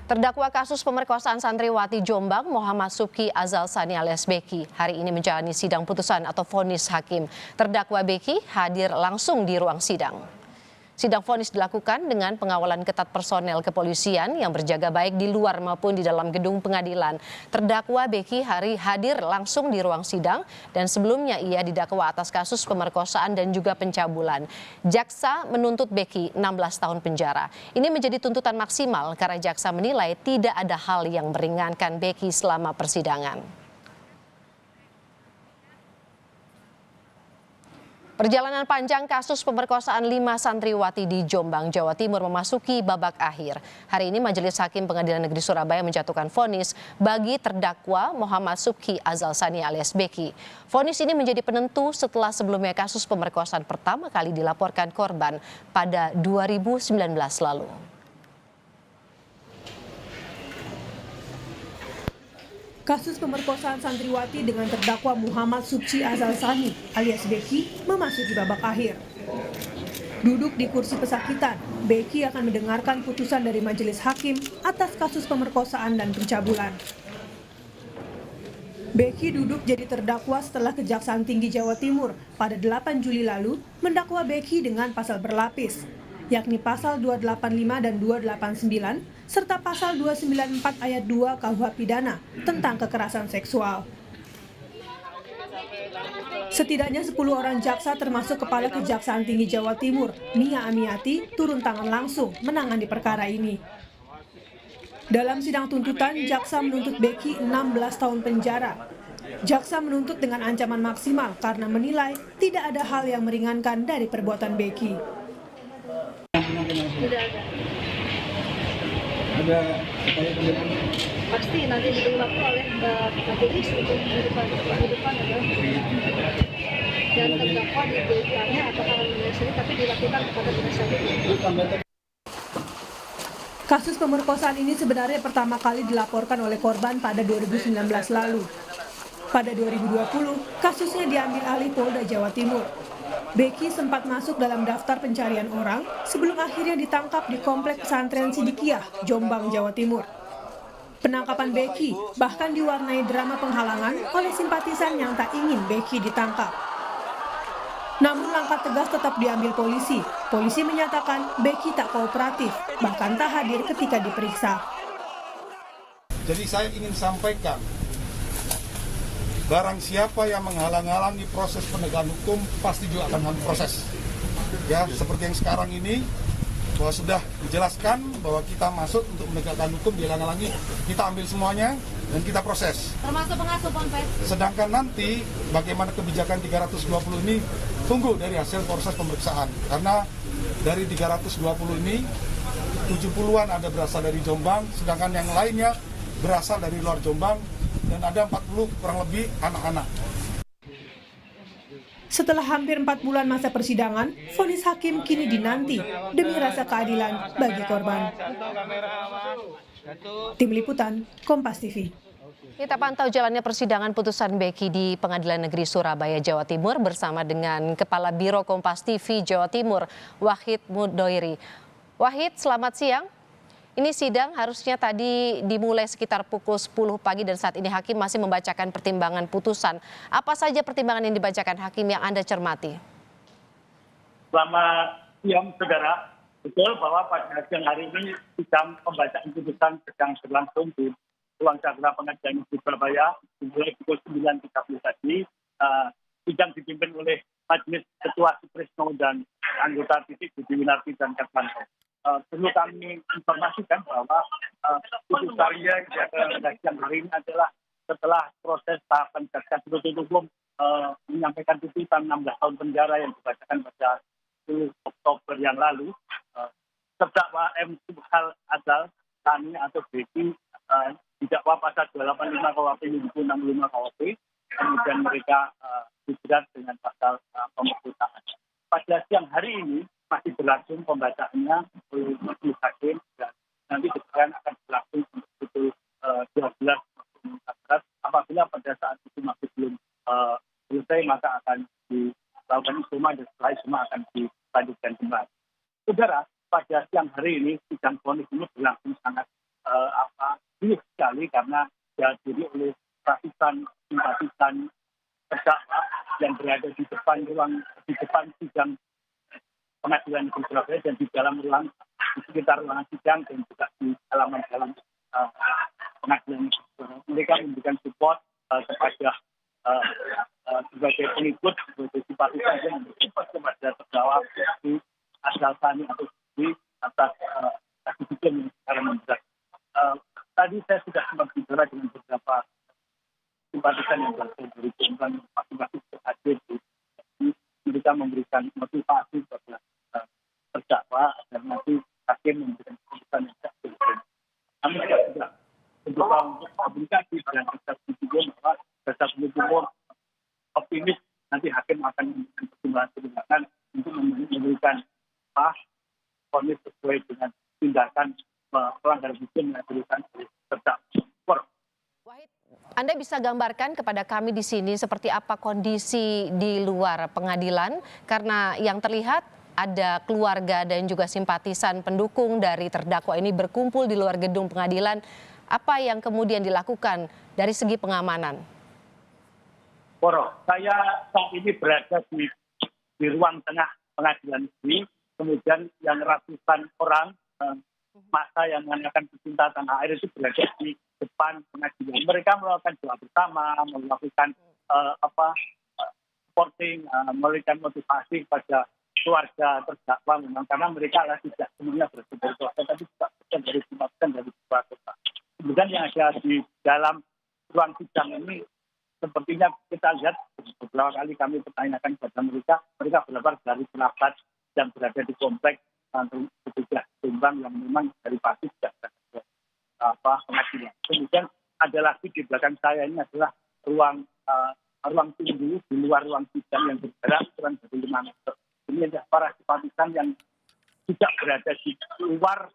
Terdakwa kasus pemerkosaan santriwati Jombang Muhammad Subki Azal Sani alias Beki hari ini menjalani sidang putusan atau vonis hakim. Terdakwa Beki hadir langsung di ruang sidang. Sidang vonis dilakukan dengan pengawalan ketat personel kepolisian yang berjaga baik di luar maupun di dalam gedung pengadilan. Terdakwa Beki hadir langsung di ruang sidang dan sebelumnya ia didakwa atas kasus pemerkosaan dan juga pencabulan. Jaksa menuntut Beki 16 tahun penjara. Ini menjadi tuntutan maksimal karena jaksa menilai tidak ada hal yang meringankan Beki selama persidangan. Perjalanan panjang kasus pemerkosaan 5 santriwati di Jombang, Jawa Timur memasuki babak akhir. Hari ini Majelis Hakim Pengadilan Negeri Surabaya menjatuhkan vonis bagi terdakwa Muhammad Subki Azal Sani alias Beki. Vonis ini menjadi penentu setelah sebelumnya kasus pemerkosaan pertama kali dilaporkan korban pada 2019 lalu. Kasus pemerkosaan santriwati dengan terdakwa Muhammad Subki Azal Sani alias Beki memasuki babak akhir. Duduk di kursi pesakitan, Beki akan mendengarkan putusan dari majelis hakim atas kasus pemerkosaan dan pencabulan. Beki duduk jadi terdakwa setelah Kejaksaan Tinggi Jawa Timur pada 8 Juli lalu mendakwa Beki dengan pasal berlapis, yakni pasal 285 dan 289 serta pasal 294 ayat 2 KUH Pidana tentang kekerasan seksual. Setidaknya 10 orang jaksa termasuk Kepala Kejaksaan Tinggi Jawa Timur, Nia Amiati, turun tangan langsung menangani perkara ini. Dalam sidang tuntutan, jaksa menuntut Beki 16 tahun penjara. Jaksa menuntut dengan ancaman maksimal karena menilai tidak ada hal yang meringankan dari perbuatan Beki. Tidak ada. Ada upaya pembelaan? Pasti nanti dilakukan oleh majelis untuk kehidupan adalah dan terdakwa diberikannya apakah menyelesaikan tapi dilakukan kepada penasihat. Kasus pemerkosaan ini sebenarnya pertama kali dilaporkan oleh korban pada 2019 lalu. Pada 2020, kasusnya diambil alih Polda Jawa Timur. Beki sempat masuk dalam daftar pencarian orang sebelum akhirnya ditangkap di Komplek Pesantren Sidikiyah, Jombang, Jawa Timur. Penangkapan Beki bahkan diwarnai drama penghalangan oleh simpatisan yang tak ingin Beki ditangkap. Namun langkah tegas tetap diambil polisi. Polisi menyatakan Beki tak kooperatif, bahkan tak hadir ketika diperiksa. Jadi saya ingin sampaikan, barang siapa yang menghalang-halangi proses penegakan hukum pasti juga akan proses. Ya, seperti yang sekarang ini bahwa sudah dijelaskan bahwa kita masuk untuk menegakkan hukum dihalang-halangi, kita ambil semuanya dan kita proses. Termasuk pengasuh Ponpes. Sedangkan nanti bagaimana kebijakan 320 ini tunggu dari hasil proses pemeriksaan. Karena dari 320 ini 70-an ada berasal dari Jombang, sedangkan yang lainnya berasal dari luar Jombang. Dan ada 40 kurang lebih anak-anak. Setelah hampir 4 bulan masa persidangan, vonis hakim kini dinanti demi rasa keadilan bagi korban. Tim Liputan, Kompas TV. Kita pantau jalannya persidangan putusan Beki di Pengadilan Negeri Surabaya, Jawa Timur bersama dengan Kepala Biro Kompas TV Jawa Timur, Wahid Mudoiri. Wahid, selamat siang. Ini sidang harusnya tadi dimulai sekitar pukul 10 pagi dan saat ini hakim masih membacakan pertimbangan putusan. Apa saja pertimbangan yang dibacakan hakim yang Anda cermati? Selamat siang, saudara. Betul bahwa pada siang hari ini sidang pembacaan putusan sedang berlangsung di ruang jaksa pengadilan negeri Surabaya dimulai pukul 9.30 tadi. Sidang dipimpin oleh Majelis Ketua Suprisno dan anggota Titik Budi Winarti dan Katmanto. Perlu kami informasikan bahwa putusannya pada siang hari ini adalah setelah proses tahapan jaksa penuntut umum menyampaikan tuntutan 16 tahun penjara yang dibacakan pada 10 Oktober yang lalu. Terdakwa M. Subhal Azal Sani atau Beki didakwa pasal 285 KUHP 65 KUHP, kemudian mereka dijerat dengan pasal pemerkosaan. Pada siang hari ini masih berlangsung pembacaannya oleh majelis hakim dan nanti kemudian akan berlangsung untuk pukul 12 apabila pada saat itu masih belum selesai maka akan dilakukan isoma dan setelah isoma akan dilanjutkan kembali. Saudara, pada siang hari ini sidang vonis ini berlangsung sangat karena dihadiri oleh ratusan simpatisan terdakwa yang berada di depan sidang pengadilan negeri Surabaya dan di dalam ruang di sekitar ruangan sidang dan juga di halaman-halaman pengadilan negeri Surabaya. Mereka memberikan support kepada sebagai pengikut sebagai simpatisan yang memberikan support kepada terdakwa di Azal Sani atau di atas kasus hukum yang sekarang memberat. Tadi saya sudah sempat bicara dengan beberapa simpatisan yang berasal dari Jombang masing-masing hadir di mereka memberikan motivasi kepada terdakwa dan nanti hakim memberikan keputusan yang tidak berbeda. Kami juga mencoba untuk komunikasi dengan jaksa penuntut umum bahwa jaksa penuntut umum optimis nanti hakim akan memberikan pertimbangan untuk memberikan vonis sesuai dengan tindakan pelanggaran hukum yang diberikan oleh terdakwa. Wahid, Anda bisa gambarkan kepada kami di sini seperti apa kondisi di luar pengadilan? Karena yang terlihat ada keluarga dan juga simpatisan pendukung dari terdakwa ini berkumpul di luar gedung pengadilan. Apa yang kemudian dilakukan dari segi pengamanan? Saya saat ini berada di ruang tengah pengadilan negeri, kemudian yang ratusan orang masa yang menggunakan pecinta tanah air itu berada di depan pengadilan. Mereka melakukan doa bersama, melakukan supporting, memberikan motivasi kepada keluarga terdakwa memang karena mereka tidak semuanya berasal dari keluarga, tapi juga dari simpatisan dari keluarga. Kemudian yang ada di dalam ruang sidang ini sepertinya kita lihat beberapa kali kami pertanyakan kepada mereka berasal dari kerabat yang berada di kompleks petugas Jombang yang memang dari pagi tidak berada pengadilan. Kemudian ada lagi di belakang saya ini adalah ruang tunggu di luar ruang sidang yang berjarak kurang dari 5 meter. Ini ada para simpatisan yang tidak berada di luar